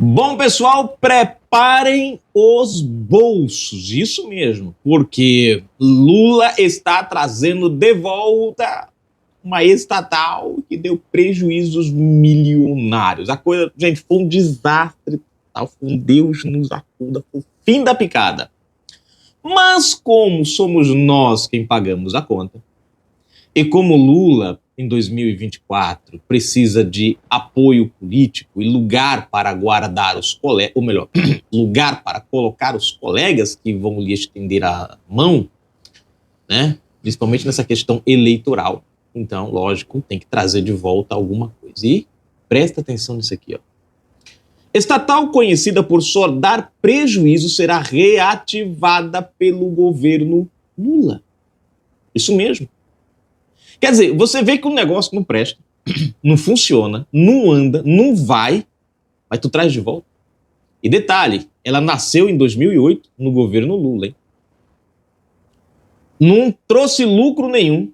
Bom, pessoal, preparem os bolsos, isso mesmo, porque Lula está trazendo de volta uma estatal que deu prejuízos milionários. A coisa, gente, foi um desastre, tal, foi um Deus nos acuda, foi o fim da picada. Mas como somos nós quem pagamos a conta, e como Lula, em 2024, precisa de apoio político e lugar para guardar os colegas, ou melhor, lugar para colocar os colegas que vão lhe estender a mão, né? Principalmente nessa questão eleitoral. Então, lógico, tem que trazer de volta alguma coisa. E presta atenção nisso aqui, ó. Estatal conhecida por só dar prejuízo será reativada pelo governo Lula. Isso mesmo. Quer dizer, você vê que o negócio não presta, não funciona, não anda, não vai, mas tu traz de volta. E detalhe, ela nasceu em 2008 no governo Lula, hein? Não trouxe lucro nenhum,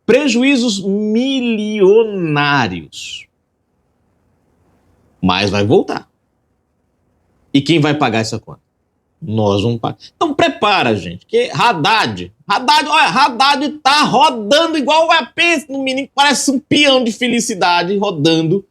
prejuízos milionários. Mas vai voltar. E quem vai pagar essa conta? Nós vamos pagar. Então prepara, gente, que Haddad tá rodando igual pensa no menino, parece um peão de felicidade rodando,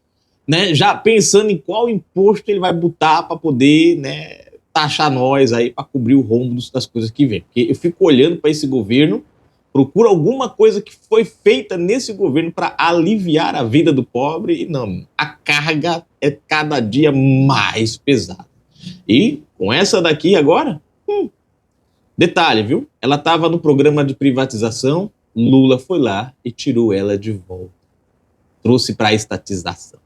né? Já pensando em qual imposto ele vai botar para poder, né, taxar nós aí para cobrir o rombo das coisas que vem. Porque eu fico olhando para esse governo, procuro alguma coisa que foi feita nesse governo para aliviar a vida do pobre e não, a carga é cada dia mais pesada. E com essa daqui agora, detalhe, viu? Ela estava no programa de privatização, Lula foi lá e tirou ela de volta. Trouxe para a estatização.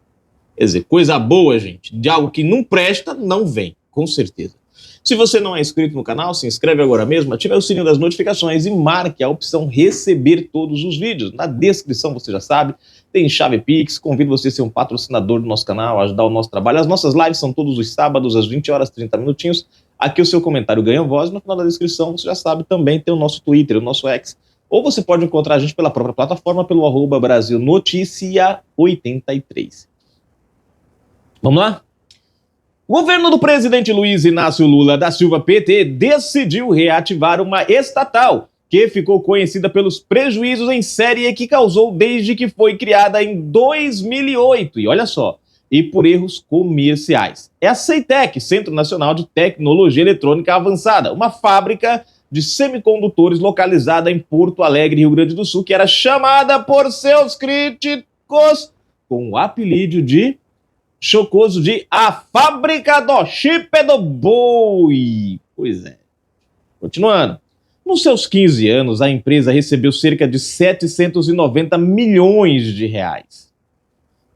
Quer dizer, coisa boa, gente, de algo que não presta, não vem, com certeza. Se você não é inscrito no canal, se inscreve agora mesmo, ative o sininho das notificações e marque a opção receber todos os vídeos. Na descrição, você já sabe, tem chave Pix, convido você a ser um patrocinador do nosso canal, ajudar o nosso trabalho. As nossas lives são todos os sábados, às 20 horas, 30 minutinhos. Aqui o seu comentário ganha voz. No final da descrição, você já sabe, também tem o nosso Twitter, o nosso X. Ou você pode encontrar a gente pela própria plataforma, pelo @BrasilNoticia83. Vamos lá? O governo do presidente Luiz Inácio Lula da Silva, PT, decidiu reativar uma estatal que ficou conhecida pelos prejuízos em série que causou desde que foi criada em 2008. E olha só, e por erros comerciais. É a CEITEC, Centro Nacional de Tecnologia Eletrônica Avançada, uma fábrica de semicondutores localizada em Porto Alegre, Rio Grande do Sul, que era chamada por seus críticos com o apelido de chocoso de a fábrica do chip do boi. Pois é. Continuando. Nos seus 15 anos, a empresa recebeu cerca de 790 milhões de reais.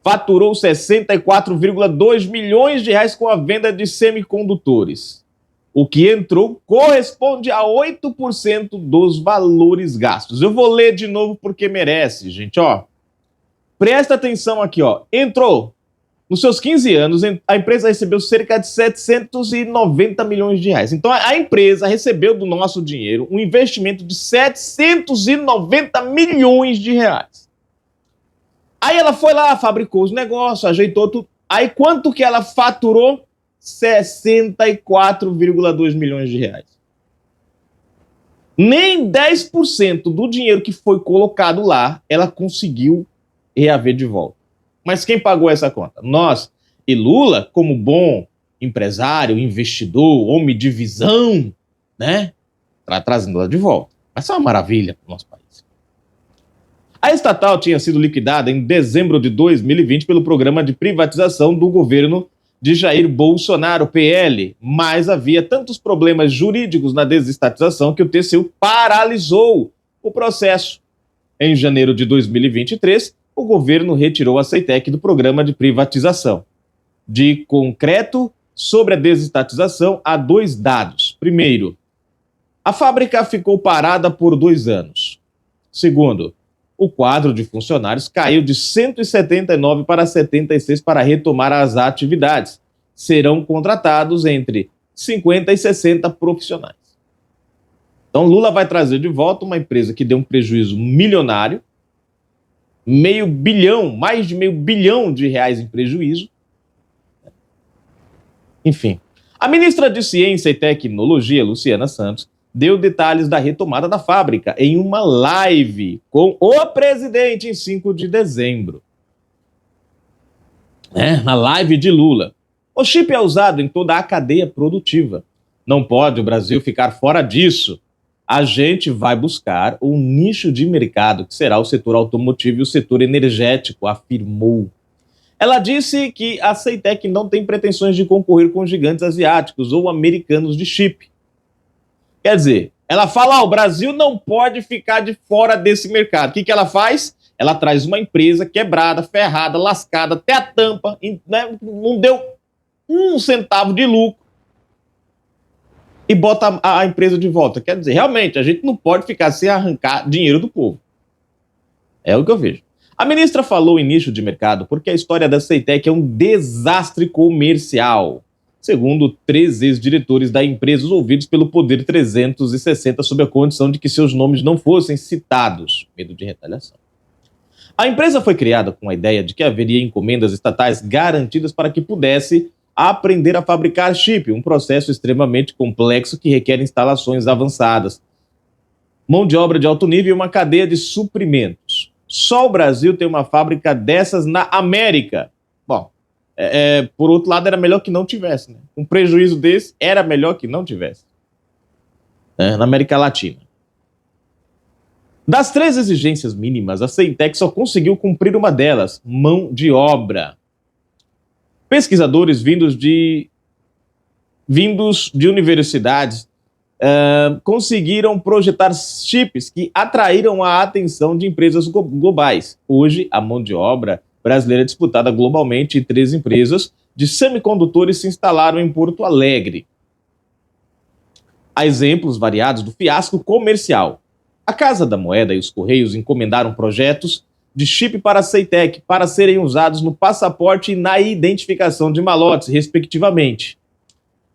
Faturou 64,2 milhões de reais com a venda de semicondutores. O que entrou corresponde a 8% dos valores gastos. Eu vou ler de novo porque merece, gente, ó. Presta atenção aqui, ó. Entrou. Nos seus 15 anos, a empresa recebeu cerca de 790 milhões de reais. Então, a empresa recebeu do nosso dinheiro um investimento de 790 milhões de reais. Aí ela foi lá, fabricou os negócios, ajeitou tudo. Aí quanto que ela faturou? 64,2 milhões de reais. Nem 10% do dinheiro que foi colocado lá, ela conseguiu reaver de volta. Mas quem pagou essa conta? Nós. E Lula, como bom empresário, investidor, homem de visão, né? Trazendo ela de volta. Mas é uma maravilha para o nosso país. A estatal tinha sido liquidada em dezembro de 2020 pelo programa de privatização do governo de Jair Bolsonaro, PL. Mas havia tantos problemas jurídicos na desestatização que o TCU paralisou o processo. Em janeiro de 2023, o governo retirou a CEITEC do programa de privatização. De concreto, sobre a desestatização, há 2 dados. Primeiro, a fábrica ficou parada por 2 anos. Segundo, o quadro de funcionários caiu de 179 para 76 para retomar as atividades. Serão contratados entre 50 e 60 profissionais. Então, Lula vai trazer de volta uma empresa que deu um prejuízo milionário, mais de meio bilhão de reais em prejuízo, Enfim, a ministra de Ciência e Tecnologia, Luciana Santos, deu detalhes da retomada da fábrica em uma live com o presidente em 5 de dezembro. Na live de Lula. O chip é usado em toda a cadeia produtiva. Não pode o Brasil ficar fora disso. A gente vai buscar um nicho de mercado que será o setor automotivo e o setor energético, afirmou. Ela disse que a CEITEC não tem pretensões de concorrer com gigantes asiáticos ou americanos de chip. Quer dizer, ela fala, o Brasil não pode ficar de fora desse mercado. O que ela faz? Ela traz uma empresa quebrada, ferrada, lascada, até a tampa, né? Não deu um centavo de lucro e bota a empresa de volta. Quer dizer, realmente, a gente não pode ficar sem arrancar dinheiro do povo. É o que eu vejo. A ministra falou em nicho de mercado porque a história da CEITEC é um desastre comercial, segundo 3 ex-diretores da empresa ouvidos pelo Poder 360 sob a condição de que seus nomes não fossem citados. Medo de retaliação. A empresa foi criada com a ideia de que haveria encomendas estatais garantidas para que pudesse aprender a fabricar chip, um processo extremamente complexo que requer instalações avançadas, mão de obra de alto nível e uma cadeia de suprimentos. Só o Brasil tem uma fábrica dessas na América. Bom, por outro lado, era melhor que não tivesse, né? Um prejuízo desse era melhor que não tivesse. Na América Latina. Das 3 exigências mínimas, a CEITEC só conseguiu cumprir uma delas, mão de obra. Pesquisadores vindos de universidades conseguiram projetar chips que atraíram a atenção de empresas globais. Hoje, a mão de obra brasileira é disputada globalmente e 3 empresas de semicondutores se instalaram em Porto Alegre. Há exemplos variados do fiasco comercial. A Casa da Moeda e os Correios encomendaram projetos de chip para a CEITEC para serem usados no passaporte e na identificação de malotes, respectivamente.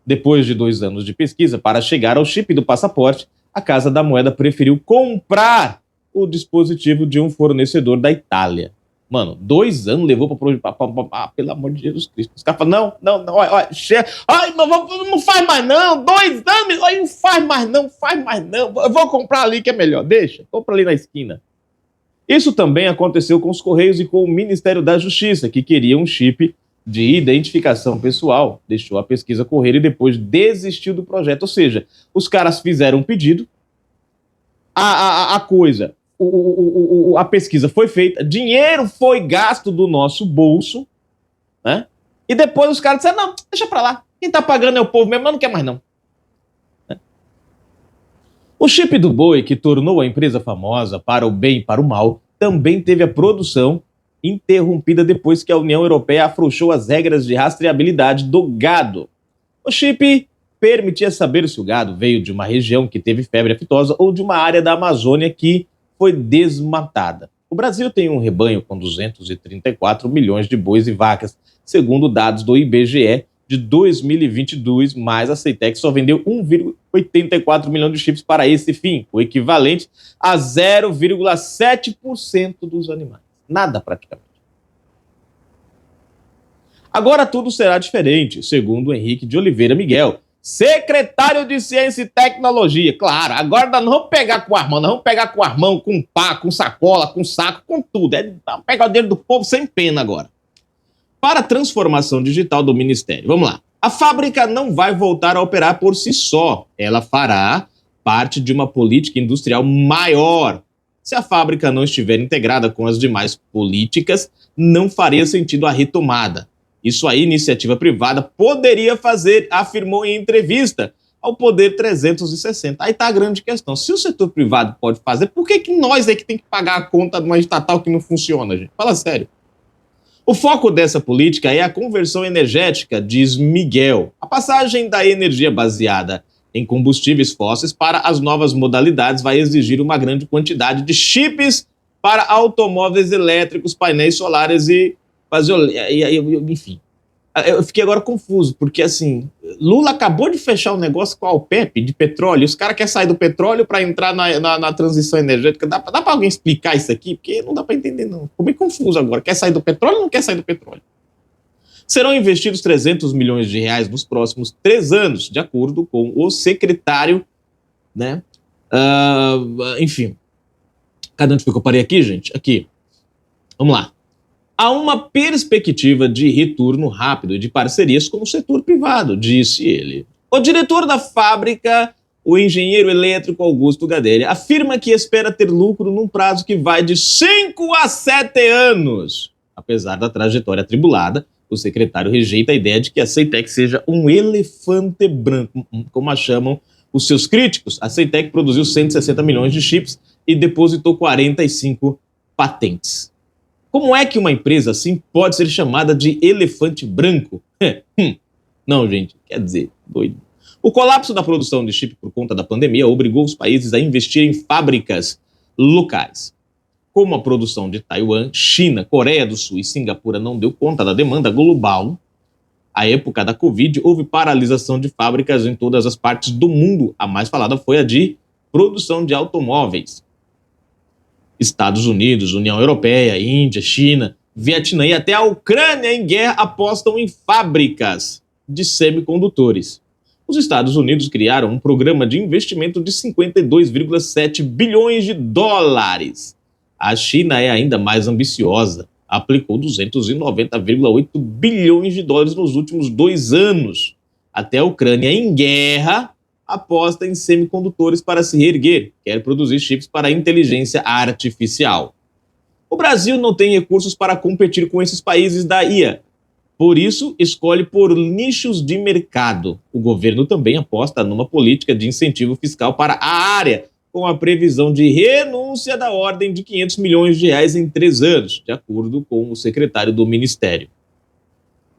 Depois de 2 anos de pesquisa para chegar ao chip do passaporte, a Casa da Moeda preferiu comprar o dispositivo de um fornecedor da Itália. Mano, 2 anos levou para pelo amor de Jesus Cristo. Os caras falam, não, olha, não faz mais não, 2 anos, não faz mais não, eu vou comprar ali que é melhor, deixa, compra ali na esquina. Isso também aconteceu com os Correios e com o Ministério da Justiça, que queria um chip de identificação pessoal, deixou a pesquisa correr e depois desistiu do projeto. Ou seja, os caras fizeram um pedido, a pesquisa foi feita, dinheiro foi gasto do nosso bolso, né? E depois os caras disseram, não, deixa pra lá, quem tá pagando é o povo mesmo, mas não quer mais não. O chip do boi, que tornou a empresa famosa para o bem e para o mal, também teve a produção interrompida depois que a União Europeia afrouxou as regras de rastreabilidade do gado. O chip permitia saber se o gado veio de uma região que teve febre aftosa ou de uma área da Amazônia que foi desmatada. O Brasil tem um rebanho com 234 milhões de bois e vacas, segundo dados do IBGE de 2022, mas a CEITEC só vendeu 1,84 milhão de chips para esse fim, o equivalente a 0,7% dos animais. Nada praticamente. Agora tudo será diferente, segundo Henrique de Oliveira Miguel, secretário de Ciência e Tecnologia. Claro, agora nós não vamos pegar com a mão, nós vamos pegar com a mão, com pá, com sacola, com saco, com tudo. Vamos pegar o dinheiro do povo sem pena agora. Para a transformação digital do Ministério, vamos lá. A fábrica não vai voltar a operar por si só. Ela fará parte de uma política industrial maior. Se a fábrica não estiver integrada com as demais políticas, não faria sentido a retomada. Isso a iniciativa privada poderia fazer, afirmou em entrevista ao Poder 360. Aí está a grande questão. Se o setor privado pode fazer, por que nós é que tem que pagar a conta de uma estatal que não funciona, gente? Fala sério. O foco dessa política é a conversão energética, diz Miguel. A passagem da energia baseada em combustíveis fósseis para as novas modalidades vai exigir uma grande quantidade de chips para automóveis elétricos, painéis solares enfim. Eu fiquei agora confuso, porque assim, Lula acabou de fechar um negócio com a OPEP de petróleo, os caras querem sair do petróleo para entrar na transição energética. Dá para alguém explicar isso aqui? Porque não dá para entender não. Ficou meio confuso agora. Quer sair do petróleo ou não quer sair do petróleo? Serão investidos 300 milhões de reais nos próximos 3 anos, de acordo com o secretário, né? Enfim, cadê onde foi que eu parei aqui, gente? Aqui, vamos lá. Há uma perspectiva de retorno rápido e de parcerias com o setor privado, disse ele. O diretor da fábrica, o engenheiro elétrico Augusto Gadelha, afirma que espera ter lucro num prazo que vai de 5 a 7 anos. Apesar da trajetória atribulada, o secretário rejeita a ideia de que a Ceitec seja um elefante branco, como a chamam os seus críticos. A Ceitec produziu 160 milhões de chips e depositou 45 patentes. Como é que uma empresa assim pode ser chamada de elefante branco? Não, gente, quer dizer, doido. O colapso da produção de chip por conta da pandemia obrigou os países a investir em fábricas locais. Como a produção de Taiwan, China, Coreia do Sul e Singapura não deu conta da demanda global, à época da Covid, houve paralisação de fábricas em todas as partes do mundo. A mais falada foi a de produção de automóveis. Estados Unidos, União Europeia, Índia, China, Vietnã e até a Ucrânia em guerra apostam em fábricas de semicondutores. Os Estados Unidos criaram um programa de investimento de 52,7 bilhões de dólares. A China é ainda mais ambiciosa. Aplicou 290,8 bilhões de dólares nos últimos 2 anos. Até a Ucrânia em guerra aposta em semicondutores para se reerguer, quer produzir chips para a inteligência artificial. O Brasil não tem recursos para competir com esses países da IA, por isso escolhe por nichos de mercado. O governo também aposta numa política de incentivo fiscal para a área, com a previsão de renúncia da ordem de 500 milhões de reais em 3 anos, de acordo com o secretário do Ministério.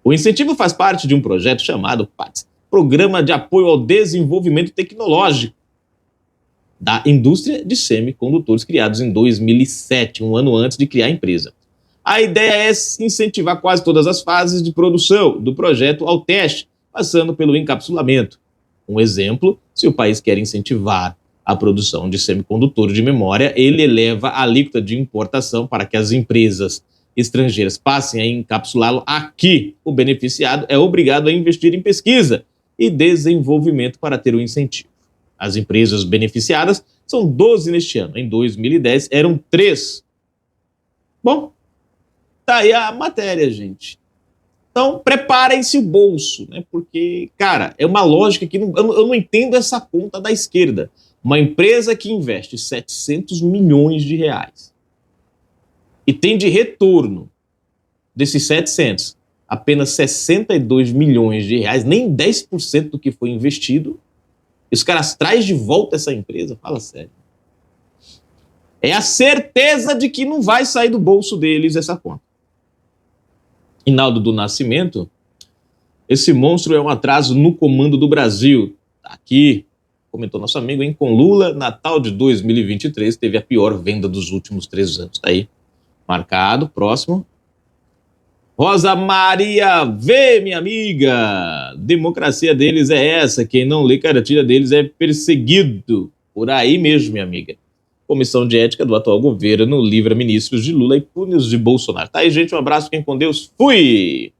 O incentivo faz parte de um projeto chamado PATS, Programa de Apoio ao Desenvolvimento Tecnológico da Indústria de Semicondutores, criados em 2007, um ano antes de criar a empresa. A ideia é incentivar quase todas as fases de produção, do projeto ao teste, passando pelo encapsulamento. Um exemplo, se o país quer incentivar a produção de semicondutores de memória, ele eleva a alíquota de importação para que as empresas estrangeiras passem a encapsulá-lo aqui. O beneficiado é obrigado a investir em pesquisa e desenvolvimento para ter o incentivo. As empresas beneficiadas são 12 neste ano. Em 2010 eram 3. Bom, tá aí a matéria, gente. Então, preparem-se o bolso, né? Porque, cara, é uma lógica que eu não entendo essa conta da esquerda. Uma empresa que investe 700 milhões de reais e tem de retorno desses 700 apenas 62 milhões de reais, nem 10% do que foi investido, e os caras trazem de volta essa empresa, fala sério. É a certeza de que não vai sair do bolso deles essa conta. Hinaldo do Nascimento, esse monstro é um atraso no comando do Brasil. Tá aqui, comentou nosso amigo, hein? Com Lula, Natal de 2023 teve a pior venda dos últimos 3 anos. Tá aí, marcado, próximo. Rosa Maria V, minha amiga, democracia deles é essa, quem não lê cartilha deles é perseguido. Por aí mesmo, minha amiga. Comissão de Ética do atual governo livra ministros de Lula e pune os de Bolsonaro. Tá aí, gente, um abraço, fiquem com Deus, fui!